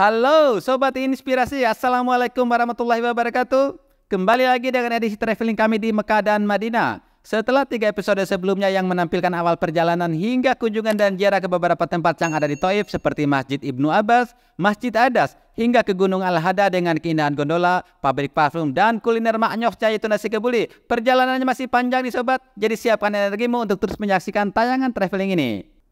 Halo Sobat Inspirasi, Assalamualaikum warahmatullahi wabarakatuh. Kembali lagi dengan edisi traveling kami di Mekah dan Madinah. Setelah 3 episode sebelumnya yang menampilkan awal perjalanan hingga kunjungan dan ziarah ke beberapa tempat yang ada di Thaif seperti Masjid Ibnu Abbas, Masjid Adas, hingga ke Gunung Al-Hada dengan keindahan gondola, pabrik parfum, dan kuliner maknyok yaitu nasi kebuli. Perjalanannya masih panjang nih Sobat, jadi siapkan energimu untuk terus menyaksikan tayangan traveling ini.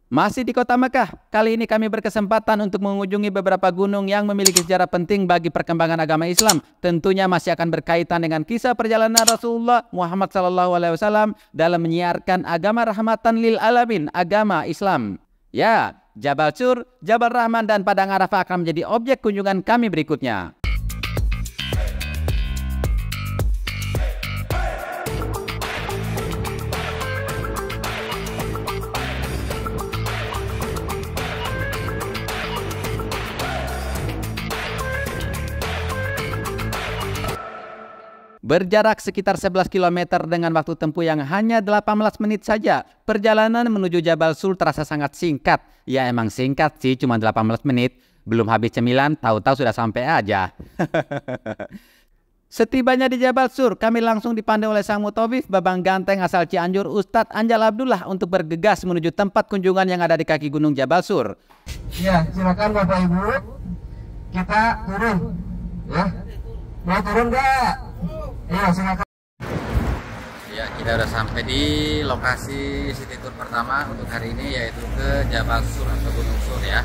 Masih di kota Mekah, kali ini kami berkesempatan untuk mengunjungi beberapa gunung yang memiliki sejarah penting bagi perkembangan agama Islam. Tentunya masih akan berkaitan dengan kisah perjalanan Rasulullah Muhammad SAW dalam menyiarkan agama rahmatan lil alamin, agama Islam. Ya, Jabal Sur, Jabal Rahman, dan Padang Arafah akan menjadi objek kunjungan kami berikutnya. Berjarak sekitar 11 km dengan waktu tempuh yang hanya 18 menit saja, perjalanan menuju Jabal Sur terasa sangat singkat. Ya emang singkat sih, cuma 18 menit. Belum habis cemilan, tahu-tahu sudah sampai aja. Setibanya di Jabal Sur, kami langsung dipandu oleh sang mutawif Babang Ganteng asal Cianjur, Ustadz Anjal Abdullah untuk bergegas menuju tempat kunjungan yang ada di kaki gunung Jabal Sur. Ya, silakan Bapak Ibu, kita turun. Ya, mau turun nggak? Ya, silakan. Ya, kita udah sampai di lokasi city tour pertama untuk hari ini, yaitu ke Jabal Sur atau Gunung Sur ya.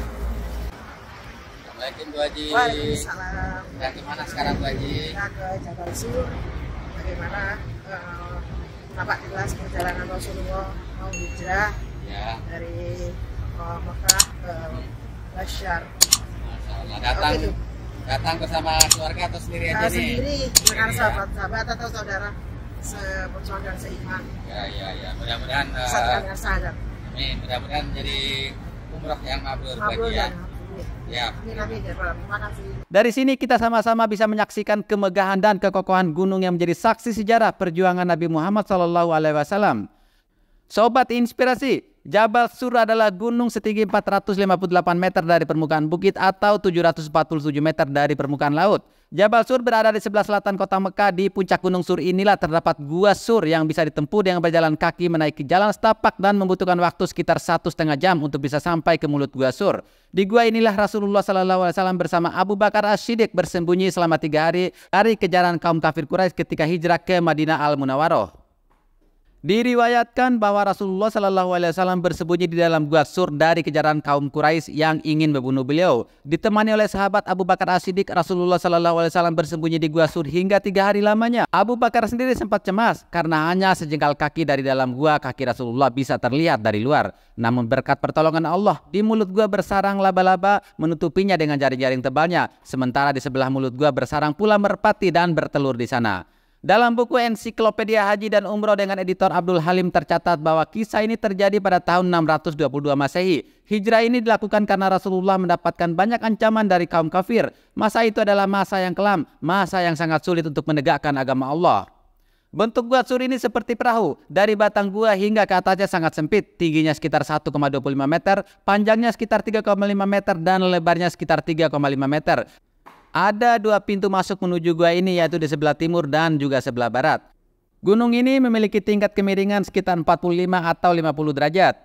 Assalamualaikum Bu Haji. Waalaikumsalam. Ya, gimana sekarang Bu Haji? Kita ke Jabal Sur. Bagaimana nampak jelas perjalanan Rasulullah mau hijrah Ya. dari Mekah ke Basyar. Masyaallah. Datang bersama keluarga atau sendiri aja nih? Sendiri dengan Ya. sahabat-sahabat atau saudara seperjuangan dan seiman. Ya. Mudah-mudahan Kesatuan yang sadar. amin. Mudah-mudahan jadi umroh yang mabrur Mabrur bagi ya. dan Ya. amin ya Pak. Terima kasih. Dari sini kita sama-sama bisa menyaksikan kemegahan dan kekokohan gunung yang menjadi saksi sejarah perjuangan Nabi Muhammad SAW. Sobat Inspirasi, Jabal Sur adalah gunung setinggi 458 meter dari permukaan bukit atau 747 meter dari permukaan laut. Jabal Sur berada di sebelah selatan kota Mekah. Di puncak gunung Sur inilah terdapat Gua Sur yang bisa ditempuh dengan berjalan kaki menaiki jalan setapak dan membutuhkan waktu sekitar 1,5 jam untuk bisa sampai ke mulut Gua Sur. Di gua inilah Rasulullah SAW bersama Abu Bakar As-Siddiq bersembunyi selama 3 hari dari kejaran kaum kafir Quraisy ketika hijrah ke Madinah Al-Munawwaroh. Diriwayatkan bahwa Rasulullah SAW bersembunyi di dalam Gua Sur dari kejaran kaum Quraisy yang ingin membunuh beliau. Ditemani oleh sahabat Abu Bakar As-Siddiq, Rasulullah SAW bersembunyi di Gua Sur hingga 3 hari lamanya. Abu Bakar sendiri sempat cemas karena hanya sejengkal kaki dari dalam gua kaki Rasulullah bisa terlihat dari luar. Namun berkat pertolongan Allah, di mulut gua bersarang laba-laba menutupinya dengan jaring-jaring tebalnya. Sementara di sebelah mulut gua bersarang pula merpati dan bertelur di sana. Dalam buku Ensiklopedia Haji dan Umroh dengan editor Abdul Halim tercatat bahwa kisah ini terjadi pada tahun 622 Masehi. Hijrah ini dilakukan karena Rasulullah mendapatkan banyak ancaman dari kaum kafir. Masa itu adalah masa yang kelam, masa yang sangat sulit untuk menegakkan agama Allah. Bentuk Gua Sur ini seperti perahu. Dari batang gua hingga ke atasnya sangat sempit. Tingginya sekitar 1,25 meter, panjangnya sekitar 3,5 meter, dan lebarnya sekitar 3,5 meter. Ada 2 pintu masuk menuju gua ini, yaitu di sebelah timur dan juga sebelah barat. Gunung ini memiliki tingkat kemiringan sekitar 45 atau 50 derajat.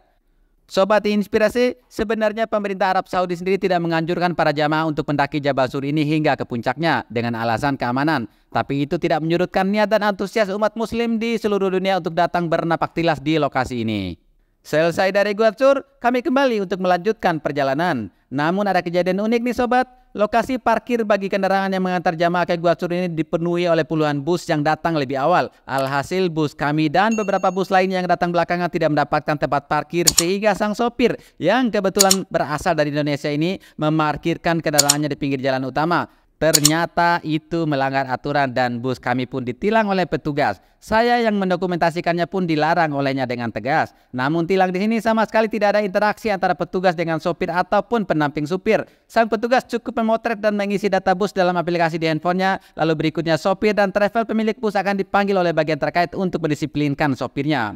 Sobat Inspirasi, sebenarnya pemerintah Arab Saudi sendiri tidak menganjurkan para jamaah untuk mendaki Jabal Sur ini hingga ke puncaknya dengan alasan keamanan. Tapi itu tidak menyurutkan niat dan antusias umat muslim di seluruh dunia untuk datang bernapak tilas di lokasi ini. Selesai dari Gua Sur, kami kembali untuk melanjutkan perjalanan. Namun ada kejadian unik nih Sobat. Lokasi parkir bagi kendaraan yang mengantar jamaah ke Gua Sur ini dipenuhi oleh puluhan bus yang datang lebih awal. Alhasil bus kami dan beberapa bus lain yang datang belakangan tidak mendapatkan tempat parkir, sehingga sang sopir yang kebetulan berasal dari Indonesia ini memarkirkan kendaraannya di pinggir jalan utama. Ternyata itu melanggar aturan dan bus kami pun ditilang oleh petugas. Saya yang mendokumentasikannya pun dilarang olehnya dengan tegas. Namun tilang di sini sama sekali tidak ada interaksi antara petugas dengan sopir ataupun pendamping supir. Sang petugas cukup memotret dan mengisi data bus dalam aplikasi di handphonenya. Lalu berikutnya sopir dan travel pemilik bus akan dipanggil oleh bagian terkait untuk mendisiplinkan sopirnya.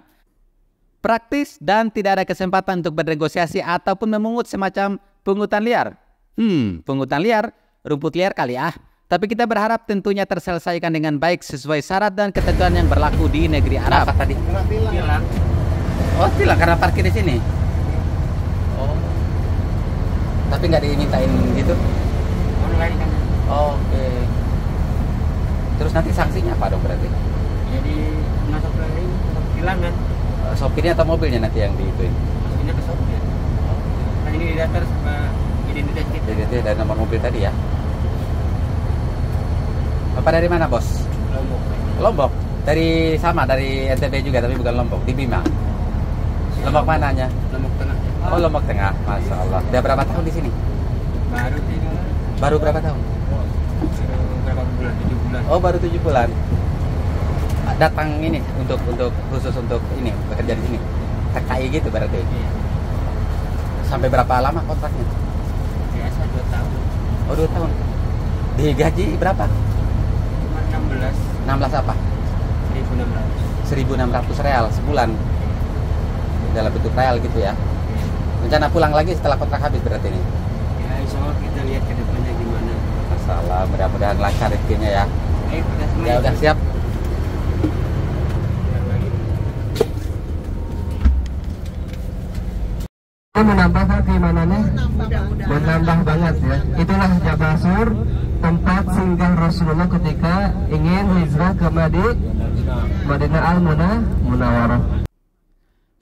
Praktis dan tidak ada kesempatan untuk bernegosiasi ataupun memungut semacam pungutan liar. Pungutan liar, rumput liar kali ah. Tapi kita berharap tentunya terselesaikan dengan baik sesuai syarat dan ketentuan yang berlaku di negeri Arab. Apa tadi? Tilang. Oh, tilang karena parkir di sini. Oh. Tapi nggak dimintain gitu? Online kan. Oke. Terus nanti sanksinya apa dong berarti? Jadi masuk ke ini, masuk tilang kan. Sopirnya atau mobilnya nanti yang diituin? Masukinnya ke sopir. Nah ini didaftar sama identitas kita. Jadi dari nomor mobil tadi ya. Bapak dari mana, Bos? Lombok. Lombok. Dari NTB juga tapi bukan Lombok, di Bima. Lombok mananya? Lombok Tengah. Oh, Lombok Tengah. Masya Allah. Udah berapa tahun di sini? Baru ini. Baru berapa tahun? Berapa bulan? 7 bulan. Oh, baru 7 bulan. Datang ini untuk khusus untuk ini bekerja di sini. TKI gitu berarti. Iya. Sampai berapa lama kontraknya? Biasa 2 tahun. Oh, 2 tahun. Digaji berapa? Cuma 16. 16 apa? 1.600. 1.600 real sebulan. Dalam bentuk real gitu ya. Rencana pulang lagi setelah kontrak habis berarti ini. Ya insya Allah kita lihat ke depannya gimana. Masalah, mudah-mudahan lancar rezekinya ya. Ayo kita semua. Ya udah siap. Menambah keimanannya, menambah banget ya. Itulah Jabal Sur, tempat singgah Rasulullah ketika ingin hijrah ke Madinah Al-Munawwarah.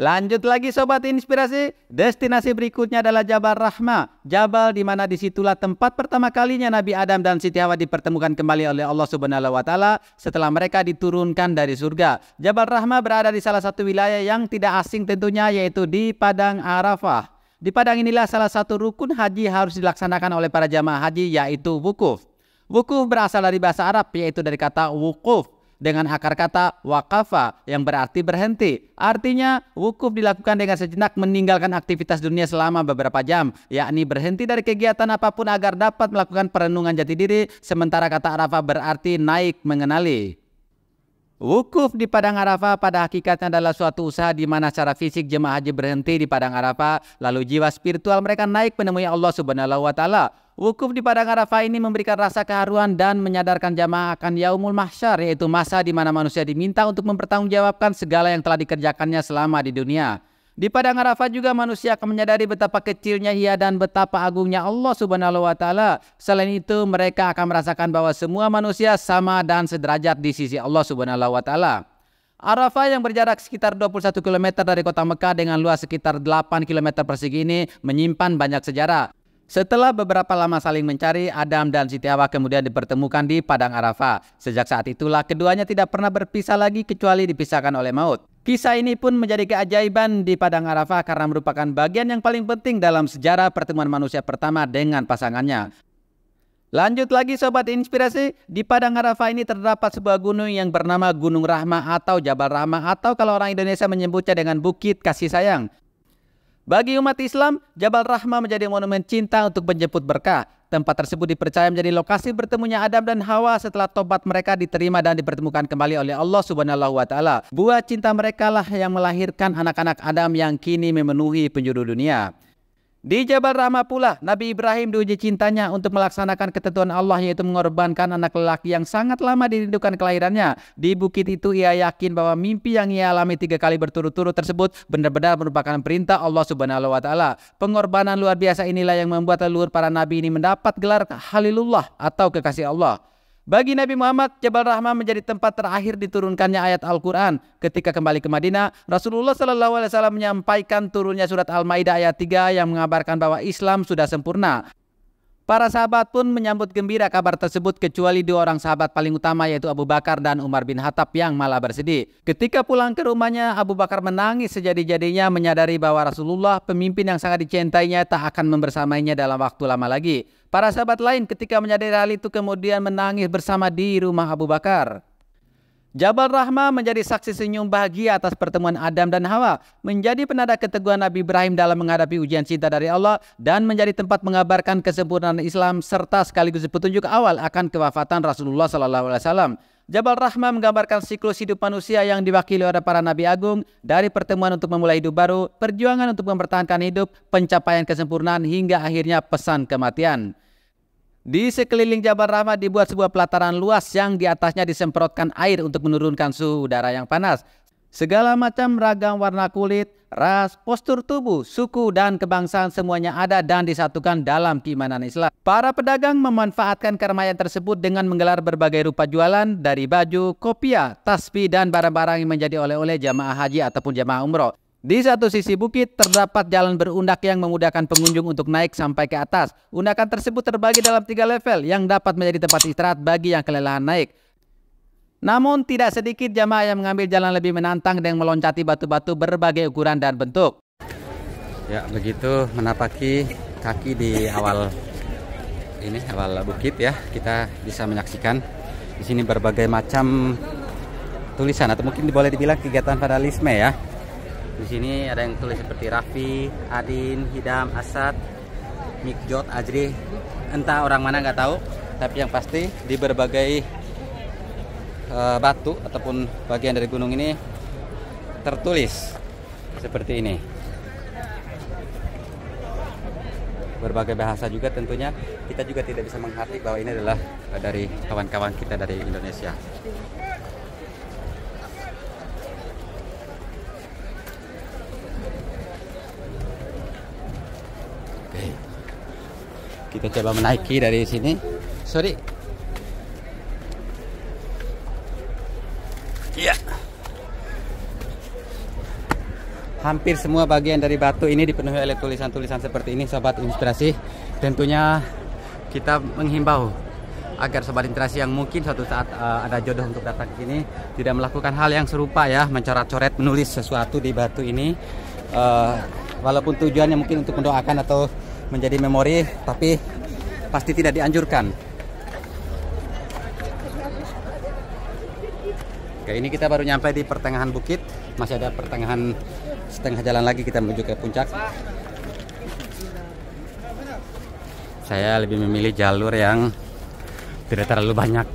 Lanjut lagi Sobat Inspirasi, destinasi berikutnya adalah Jabal Rahmah. Jabal di mana disitulah tempat pertama kalinya Nabi Adam dan Siti Hawa dipertemukan kembali oleh Allah Subhanahu wa Ta'ala setelah mereka diturunkan dari surga. Jabal Rahmah berada di salah satu wilayah yang tidak asing tentunya, yaitu di Padang Arafah. Di Padang inilah salah satu rukun haji harus dilaksanakan oleh para jamaah haji, yaitu wukuf. Wukuf berasal dari bahasa Arab, yaitu dari kata wukuf dengan akar kata waqafa yang berarti berhenti. Artinya wukuf dilakukan dengan sejenak meninggalkan aktivitas dunia selama beberapa jam, yakni berhenti dari kegiatan apapun agar dapat melakukan perenungan jati diri. Sementara kata Arafah berarti naik mengenali. Wukuf di Padang Arafah pada hakikatnya adalah suatu usaha di mana secara fisik jemaah haji berhenti di Padang Arafah, lalu jiwa spiritual mereka naik menemui Allah Subhanahu wa Ta'ala. Wukuf di Padang Arafah ini memberikan rasa keharuan dan menyadarkan jamaah akan Yaumul Mahsyar, yaitu masa di mana manusia diminta untuk mempertanggungjawabkan segala yang telah dikerjakannya selama di dunia. Di Padang Arafah juga manusia akan menyadari betapa kecilnya ia dan betapa agungnya Allah Subhanahu wa Ta'ala. Selain itu mereka akan merasakan bahwa semua manusia sama dan sederajat di sisi Allah Subhanahu wa Ta'ala. Arafah yang berjarak sekitar 21 km dari kota Mekah dengan luas sekitar 8 km persegi ini menyimpan banyak sejarah. Setelah beberapa lama saling mencari, Adam dan Siti Hawa kemudian dipertemukan di Padang Arafah. Sejak saat itulah keduanya tidak pernah berpisah lagi kecuali dipisahkan oleh maut. Kisah ini pun menjadi keajaiban di Padang Arafah karena merupakan bagian yang paling penting dalam sejarah pertemuan manusia pertama dengan pasangannya. Lanjut lagi Sobat Inspirasi, di Padang Arafah ini terdapat sebuah gunung yang bernama Gunung Rahmah atau Jabal Rahmah, atau kalau orang Indonesia menyebutnya dengan Bukit Kasih Sayang. Bagi umat Islam, Jabal Rahmah menjadi monumen cinta untuk menjemput berkah. Tempat tersebut dipercaya menjadi lokasi bertemunya Adam dan Hawa setelah tobat mereka diterima dan dipertemukan kembali oleh Allah Subhanahu wa Ta'ala. Buah cinta mereka lah yang melahirkan anak-anak Adam yang kini memenuhi penjuru dunia. Di Jabal Rahmah pula, Nabi Ibrahim diuji cintanya untuk melaksanakan ketentuan Allah, yaitu mengorbankan anak lelaki yang sangat lama dirindukan kelahirannya. Di bukit itu ia yakin bahwa mimpi yang ia alami 3 kali berturut-turut tersebut benar-benar merupakan perintah Allah Subhanahu wa Ta'ala. Pengorbanan luar biasa inilah yang membuat leluhur para nabi ini mendapat gelar Khalilullah atau kekasih Allah. Bagi Nabi Muhammad, Jabal Rahmah menjadi tempat terakhir diturunkannya ayat Al-Quran. Ketika kembali ke Madinah, Rasulullah SAW menyampaikan turunnya surat Al-Maidah ayat 3 yang mengabarkan bahwa Islam sudah sempurna. Para sahabat pun menyambut gembira kabar tersebut kecuali 2 orang sahabat paling utama, yaitu Abu Bakar dan Umar bin Khattab yang malah bersedih. Ketika pulang ke rumahnya, Abu Bakar menangis sejadi-jadinya menyadari bahwa Rasulullah, pemimpin yang sangat dicintainya, tak akan membersamainya dalam waktu lama lagi. Para sahabat lain ketika menyadari hal itu kemudian menangis bersama di rumah Abu Bakar. Jabal Rahmah menjadi saksi senyum bahagia atas pertemuan Adam dan Hawa, menjadi penanda keteguhan Nabi Ibrahim dalam menghadapi ujian cinta dari Allah, dan menjadi tempat mengabarkan kesempurnaan Islam serta sekaligus petunjuk awal akan kewafatan Rasulullah SAW. Jabal Rahmah menggambarkan siklus hidup manusia yang diwakili oleh para Nabi Agung, dari pertemuan untuk memulai hidup baru, perjuangan untuk mempertahankan hidup, pencapaian kesempurnaan, hingga akhirnya pesan kematian. Di sekeliling Jabal Rahmah dibuat sebuah pelataran luas yang di atasnya disemprotkan air untuk menurunkan suhu udara yang panas. Segala macam ragam warna kulit, ras, postur tubuh, suku, dan kebangsaan semuanya ada dan disatukan dalam keimanan Islam. Para pedagang memanfaatkan keramaian tersebut dengan menggelar berbagai rupa jualan, dari baju, kopiah, tasbih, dan barang-barang yang menjadi oleh-oleh jamaah haji ataupun jamaah umroh. Di satu sisi bukit terdapat jalan berundak yang memudahkan pengunjung untuk naik sampai ke atas. Undakan tersebut terbagi dalam 3 level yang dapat menjadi tempat istirahat bagi yang kelelahan naik. Namun tidak sedikit jamaah yang mengambil jalan lebih menantang dengan meloncati batu-batu berbagai ukuran dan bentuk. Ya, begitu menapaki kaki di awal bukit ya, kita bisa menyaksikan di sini berbagai macam tulisan atau mungkin boleh dibilang kegiatan vandalisme ya. Di sini ada yang tulis seperti Raffi, Adin, Hidam, Asad, Mikjot, Ajri, entah orang mana nggak tahu, tapi yang pasti di berbagai batu ataupun bagian dari gunung ini tertulis seperti ini. Berbagai bahasa juga tentunya, kita juga tidak bisa mengerti bahwa ini adalah dari kawan-kawan kita dari Indonesia. Kita coba menaiki dari sini. Sorry. Iya. Hampir semua bagian dari batu ini dipenuhi oleh tulisan-tulisan seperti ini, Sobat Inspirasi. Tentunya kita menghimbau agar Sobat Inspirasi yang mungkin suatu saat ada jodoh untuk datang ke sini tidak melakukan hal yang serupa ya, mencoret-coret menulis sesuatu di batu ini. Walaupun tujuannya mungkin untuk mendoakan atau menjadi memori, tapi pasti tidak dianjurkan. Oke, ini kita baru nyampe di pertengahan bukit, masih ada pertengahan setengah jalan lagi kita menuju ke puncak. Saya lebih memilih jalur yang tidak terlalu banyak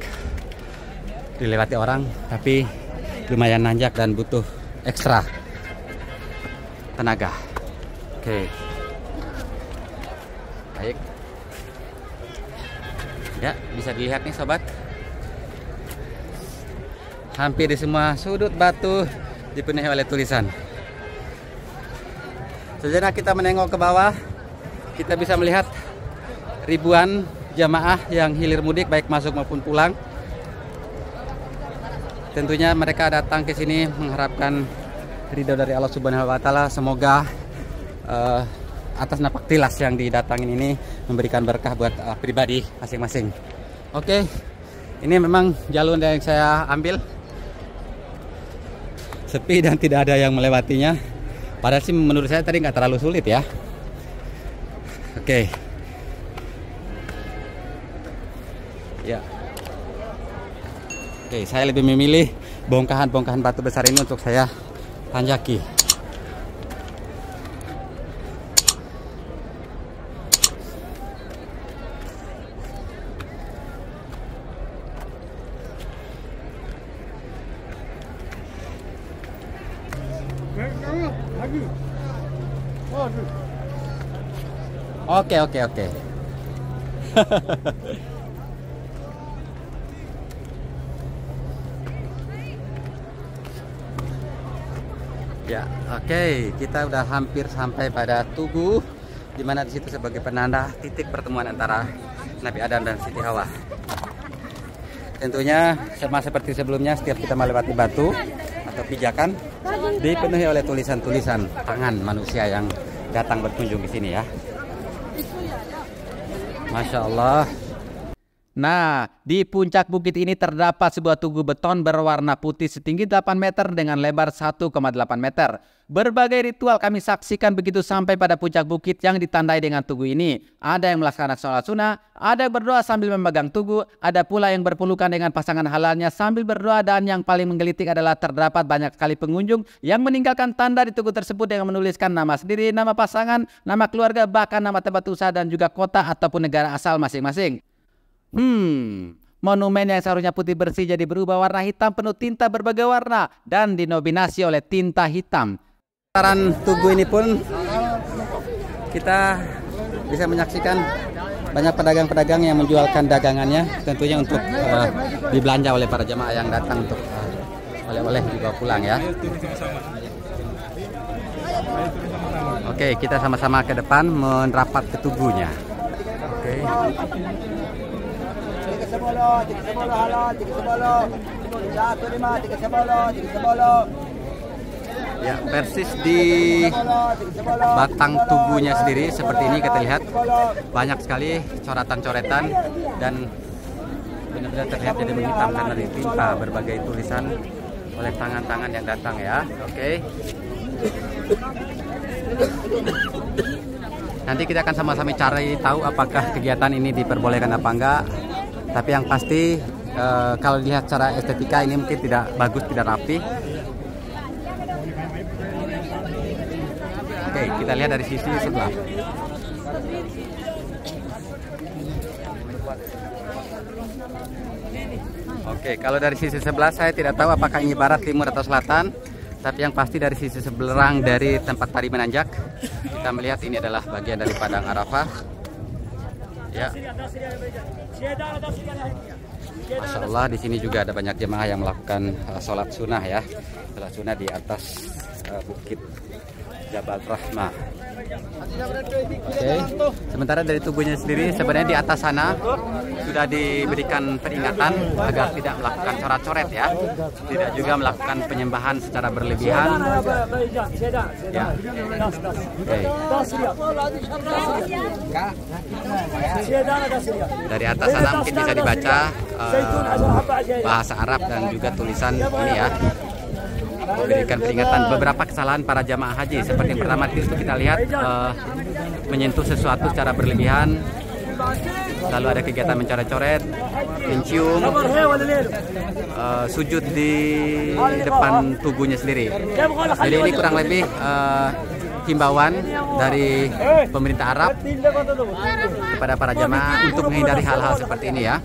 dilewati orang, tapi lumayan nanjak dan butuh ekstra tenaga. Oke. Baik. Ya, bisa dilihat nih sobat. Hampir di semua sudut batu dipenuhi oleh tulisan. Sejenak kita menengok ke bawah, kita bisa melihat ribuan jamaah yang hilir mudik baik masuk maupun pulang. Tentunya mereka datang ke sini mengharapkan ridho dari Allah Subhanahu wa taala. Semoga atas napak tilas yang didatangin ini memberikan berkah buat pribadi masing-masing. Oke, ini memang jalur yang saya ambil sepi dan tidak ada yang melewatinya. Padahal sih menurut saya tadi nggak terlalu sulit ya. Oke, ya. Oke, saya lebih memilih bongkahan-bongkahan batu besar ini untuk saya tanjaki. Oke. Ya, oke, kita udah hampir sampai pada Tugu, di mana di situ sebagai penanda titik pertemuan antara Nabi Adam dan Siti Hawa. Tentunya sama seperti sebelumnya, setiap kita melewati batu atau pijakan dipenuhi oleh tulisan-tulisan tangan manusia yang datang berkunjung ke sini ya. Masya Allah. Nah, di puncak bukit ini terdapat sebuah tugu beton berwarna putih setinggi 8 meter dengan lebar 1,8 meter. Berbagai ritual kami saksikan begitu sampai pada puncak bukit yang ditandai dengan tugu ini. Ada yang melaksanakan sholat sunnah, ada yang berdoa sambil memegang tugu, ada pula yang berpelukan dengan pasangan halalnya sambil berdoa, dan yang paling menggelitik adalah terdapat banyak sekali pengunjung yang meninggalkan tanda di tugu tersebut dengan menuliskan nama sendiri, nama pasangan, nama keluarga, bahkan nama tempat usaha dan juga kota ataupun negara asal masing-masing. Monumen yang seharusnya putih bersih jadi berubah warna hitam penuh tinta berbagai warna dan dinominasi oleh tinta hitam. Sekitaran tugu ini pun kita bisa menyaksikan banyak pedagang-pedagang yang menjualkan dagangannya, tentunya untuk dibelanja oleh para jemaah yang datang untuk oleh-oleh dibawa pulang ya. Oke, kita sama-sama ke depan menerapat ke tugunya. Oke. Ya, persis di batang tubuhnya sendiri seperti ini kita lihat banyak sekali coretan-coretan dan benar-benar terlihat jadi menghitam karena ditimpa berbagai tulisan oleh tangan-tangan yang datang ya. Oke. Nanti kita akan sama-sama cari tahu apakah kegiatan ini diperbolehkan apa enggak. Tapi yang pasti kalau lihat secara estetika ini mungkin tidak bagus, tidak rapi. Oke, kita lihat dari sisi sebelah. Oke, kalau dari sisi sebelah saya tidak tahu apakah ini barat, timur atau selatan. Tapi yang pasti dari sisi seberang dari tempat tadi menanjak, kita melihat ini adalah bagian dari Padang Arafah. Ya. Masya Allah, di sini juga ada banyak jemaah yang melakukan sholat sunnah ya. Sholat sunnah di atas bukit Jabal Rahmah. Oke. Sementara dari tubuhnya sendiri sebenarnya di atas sana sudah diberikan peringatan agar tidak melakukan coret-coret ya, tidak juga melakukan penyembahan secara berlebihan. Ya. Oke. Dari atas sana mungkin bisa dibaca bahasa Arab dan juga tulisan ini ya, memberikan peringatan beberapa kesalahan para jamaah haji. Seperti yang pertama itu kita lihat menyentuh sesuatu secara berlebihan, lalu ada kegiatan mencoret-coret, mencium, sujud di depan tubuhnya sendiri. Jadi ini kurang lebih himbauan dari pemerintah Arab kepada para jamaah untuk menghindari hal-hal seperti ini ya.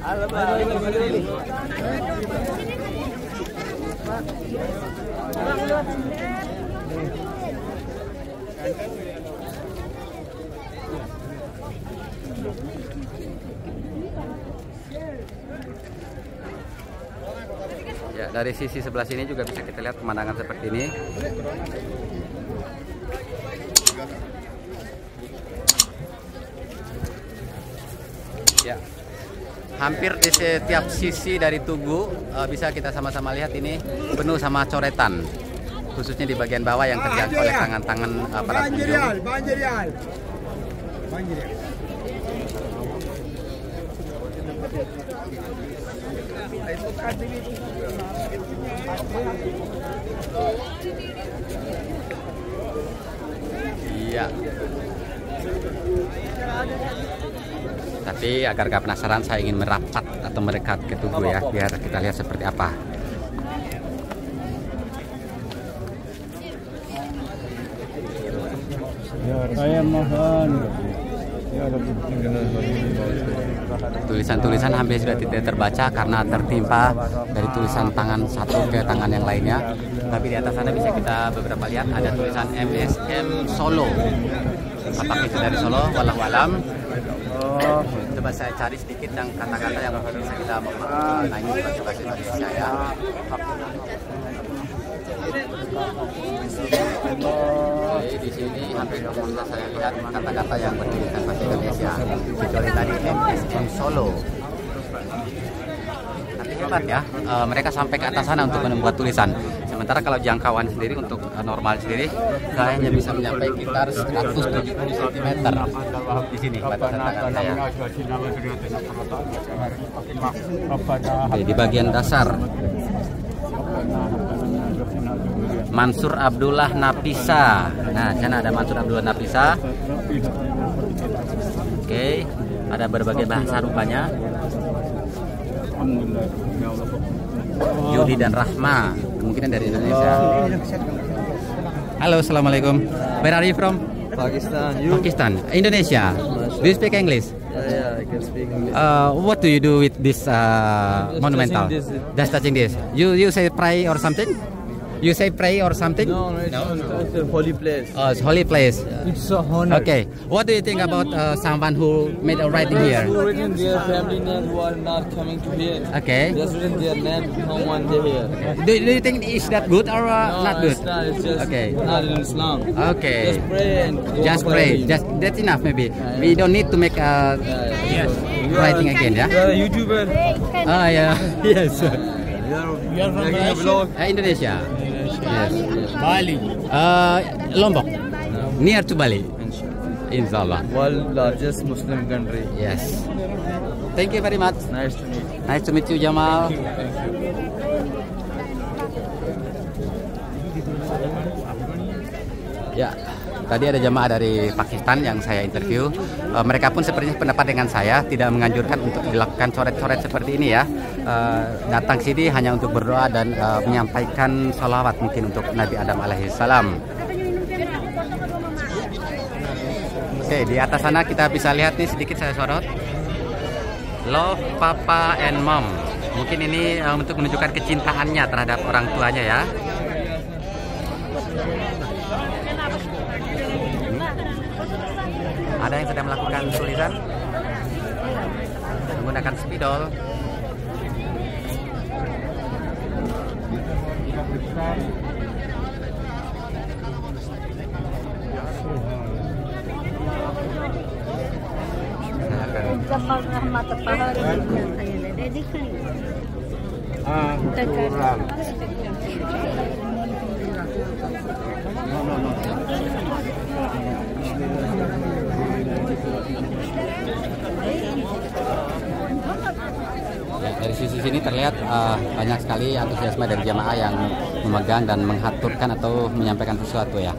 Ya, dari sisi sebelah sini juga bisa kita lihat pemandangan seperti ini. Ya, hampir di setiap sisi dari tugu bisa kita sama-sama lihat ini penuh sama coretan, khususnya di bagian bawah yang terjangkau oleh tangan-tangan para pengunjung. Iya. Tapi agar gak penasaran, saya ingin merapat atau mendekat ke tugu ya, biar kita lihat seperti apa. Ya, saya mohon. Tulisan-tulisan hampir sudah tidak terbaca karena tertimpa dari tulisan tangan satu ke tangan yang lainnya. Tapi di atas sana bisa kita beberapa lihat ada tulisan MSM Solo. Apakah itu dari Solo? Wallahu alam. Coba saya cari sedikit yang kata-kata yang bisa kita mengenai bahasa Indonesia ya. Oke, di sini hampir semua saya lihat kata-kata yang bertuliskan bahasa Indonesia, kecuali tadi MSM Solo. Tapi hebat ya, mereka sampai ke atas sana untuk membuat tulisan. Sementara kalau jangkauan sendiri untuk normal sendiri saya hanya bisa mencapai sekitar 170 cm di sini batasan tangan saya. Oke, di bagian dasar Mansur Abdullah Napisa. Nah, sana ada Mansur Abdullah Napisa. Oke, ada berbagai bahasa rupanya. Yudi dan Rahma, kemungkinan dari Indonesia. Halo, assalamualaikum. Where are you from? Pakistan. Pakistan. Indonesia. Do you speak English? Yeah, I can speak English. What do you do with this monumental? touching this. Just touching this. You say pray or something? You say pray or something? No, it's a holy place. Oh, it's holy place. It's a honor. Okay. What do you think about someone who made a writing here? Who written their family name who are not coming to here? Okay. Just written their name, no one they here. Do you think is that good or No, not good? it's not. It's just Okay. not in Islam. Okay. Just pray and go Just for pray. it. Just that's enough maybe. We don't need to make a writing again, yeah. You are a YouTuber. Ah yeah. Yes. You are from making a vlog. Indonesia. Yes. Bali. Lombok. Near to Bali. Inshallah. World largest Muslim country. Yes. Thank you very much. Nice to meet. Nice to meet you, Jamal. Ya, tadi ada jamaah dari Pakistan yang saya interview. Mereka pun sepertinya pendapat dengan saya, tidak menganjurkan untuk dilakukan coret-coret seperti ini ya. Datang sini hanya untuk berdoa dan menyampaikan salawat mungkin untuk Nabi Adam alaihissalam. Oke, di atas sana kita bisa lihat nih, sedikit saya sorot. Love Papa and Mom. Mungkin ini untuk menunjukkan kecintaannya terhadap orang tuanya ya. Ada yang sedang melakukan tulisan menggunakan spidol. Dari sisi sini terlihat banyak sekali antusiasme dari jamaah yang memegang dan menghaturkan atau menyampaikan sesuatu ya.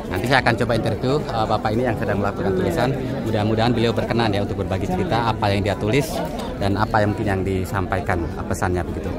Nanti saya akan coba interview bapak ini yang sedang melakukan tulisan. Mudah-mudahan beliau berkenan ya untuk berbagi cerita apa yang dia tulis dan apa yang mungkin yang disampaikan pesannya begitu.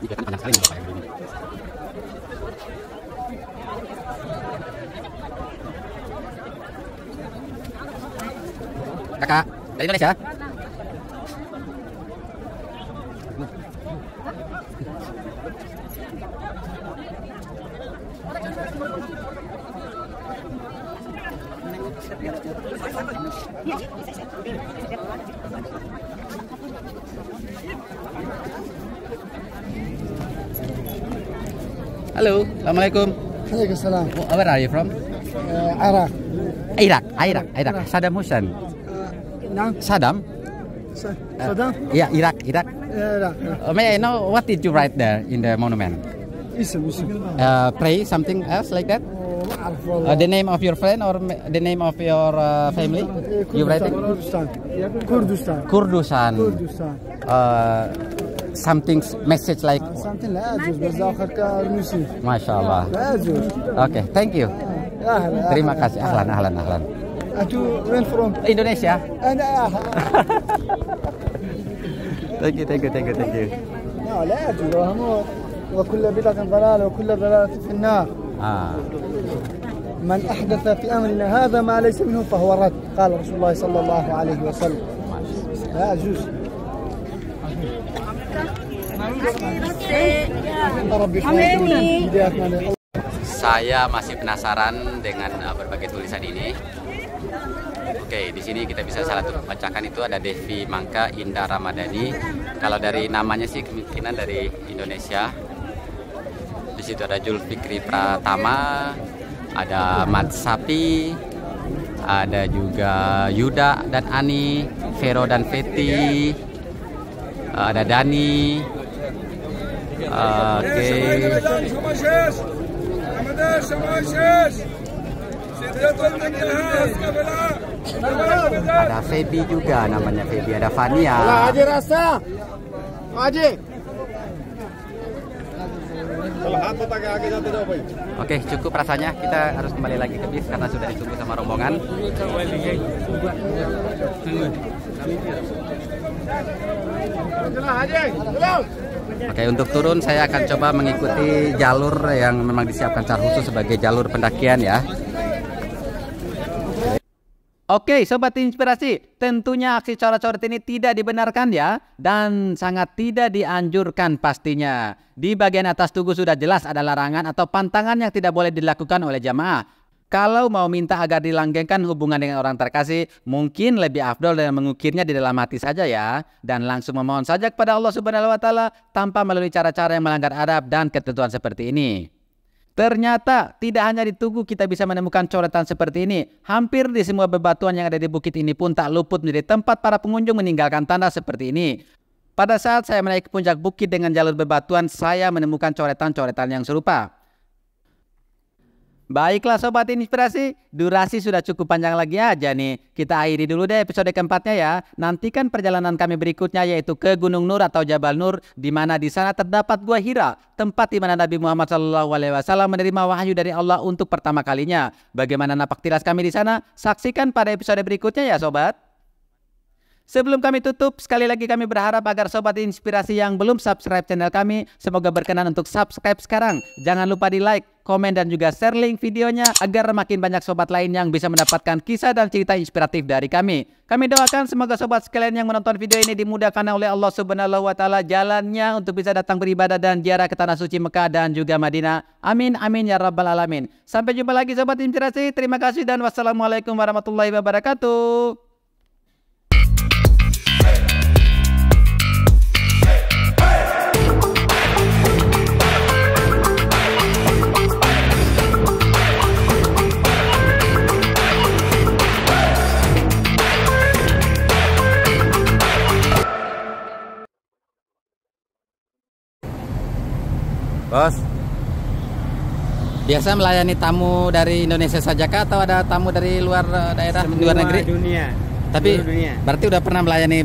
Ini kan panjang sekali nih bapak yang begini. Kakak dari Indonesia. Halo, assalamualaikum. Waalaikumsalam. Where are you from? Iraq. Iraq. Saddam Hussein. Naam. Saddam? Saddam? Yeah, Iraq. Iraq. May I know what did you write there in the monument? اسم. Pray something else like that? ما أعرف والله. The name of your friend or the name of your family? You write it? كردستان. Something message like something لا يجوز بس آخر كروسي. Masya Allah. لا يجوز. Okay, thank you. أهلا Terima kasih. Ahlan. أنتوا وين فروم؟ Indonesia. أنا أهلا. Thank you. لا يجوز وهموت وكل بدعة ضلالة وكل ضلالة في النار. من أحدث في أمرنا هذا ما ليس منه فهو رد قال رسول الله صلى الله عليه وسلم. لا يجوز. ربي يحفظنا. Saya masih penasaran dengan berbagai tulisan ini. Oke, di sini kita bisa salah satu bacakan itu ada Devi Mangka Indah Ramadhani. Kalau dari namanya sih kemungkinan dari Indonesia. Di situ ada Julfikri Pratama, ada Mat Sapi, ada juga Yuda dan Ani, Vero dan Feti, ada Dani. Oke. Ada Feby juga namanya Feby, ada Fania. Haji rasa. Haji. Oke, cukup rasanya. Kita harus kembali lagi ke bis karena sudah ditunggu sama rombongan. Oke, untuk turun saya akan coba mengikuti jalur yang memang disiapkan secara khusus sebagai jalur pendakian ya. Oke, Sobat Inspirasi, tentunya aksi coret-coret ini tidak dibenarkan ya, dan sangat tidak dianjurkan pastinya. Di bagian atas tugu sudah jelas ada larangan atau pantangan yang tidak boleh dilakukan oleh jamaah. Kalau mau minta agar dilanggengkan hubungan dengan orang terkasih, mungkin lebih afdol dengan mengukirnya di dalam hati saja ya, dan langsung memohon saja kepada Allah Subhanahu wa Ta'ala tanpa melalui cara-cara yang melanggar adab dan ketentuan seperti ini. Ternyata tidak hanya di tugu kita bisa menemukan coretan seperti ini. Hampir di semua bebatuan yang ada di bukit ini pun tak luput menjadi tempat para pengunjung meninggalkan tanda seperti ini. Pada saat saya menaiki puncak bukit dengan jalur bebatuan, saya menemukan coretan-coretan yang serupa. Baiklah Sobat Inspirasi, durasi sudah cukup panjang lagi aja nih. Kita akhiri dulu deh episode keempatnya ya. Nantikan perjalanan kami berikutnya yaitu ke Gunung Nur atau Jabal Nur, di mana di sana terdapat Gua Hira, tempat di mana Nabi Muhammad SAW menerima wahyu dari Allah untuk pertama kalinya. Bagaimana napak tilas kami di sana? Saksikan pada episode berikutnya ya Sobat. Sebelum kami tutup, sekali lagi kami berharap agar Sobat Inspirasi yang belum subscribe channel kami, semoga berkenan untuk subscribe sekarang. Jangan lupa di like, komen, dan juga share link videonya agar makin banyak sobat lain yang bisa mendapatkan kisah dan cerita inspiratif dari kami. Kami doakan semoga sobat sekalian yang menonton video ini dimudahkan oleh Allah Subhanahu wa Ta'ala jalannya untuk bisa datang beribadah dan ziarah ke tanah suci Mekah dan juga Madinah. Amin amin ya rabbal alamin. Sampai jumpa lagi Sobat Inspirasi. Terima kasih dan wassalamualaikum warahmatullahi wabarakatuh. Bos, biasa melayani tamu dari Indonesia saja kah atau ada tamu dari luar daerah, luar negeri? Dunia. Tapi dunia. berarti udah pernah melayani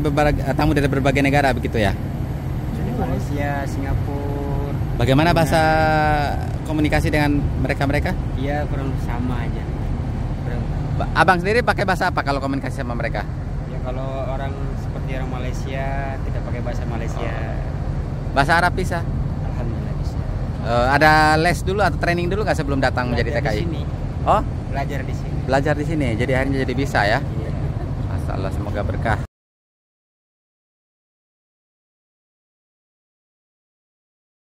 tamu dari berbagai negara begitu ya? Malaysia, Singapura. Bagaimana bahasa komunikasi dengan mereka-mereka? Iya, kurang sama aja. Abang sendiri pakai bahasa apa kalau komunikasi sama mereka? Ya kalau orang seperti orang Malaysia tidak pakai bahasa Malaysia. Bahasa Arab bisa? Alhamdulillah bisa. Ada les dulu atau training dulu nggak sebelum datang menjadi TKI? Di sini. Oh? Belajar di sini. Belajar di sini, jadi akhirnya jadi bisa ya? Iya. Masalah, semoga berkah.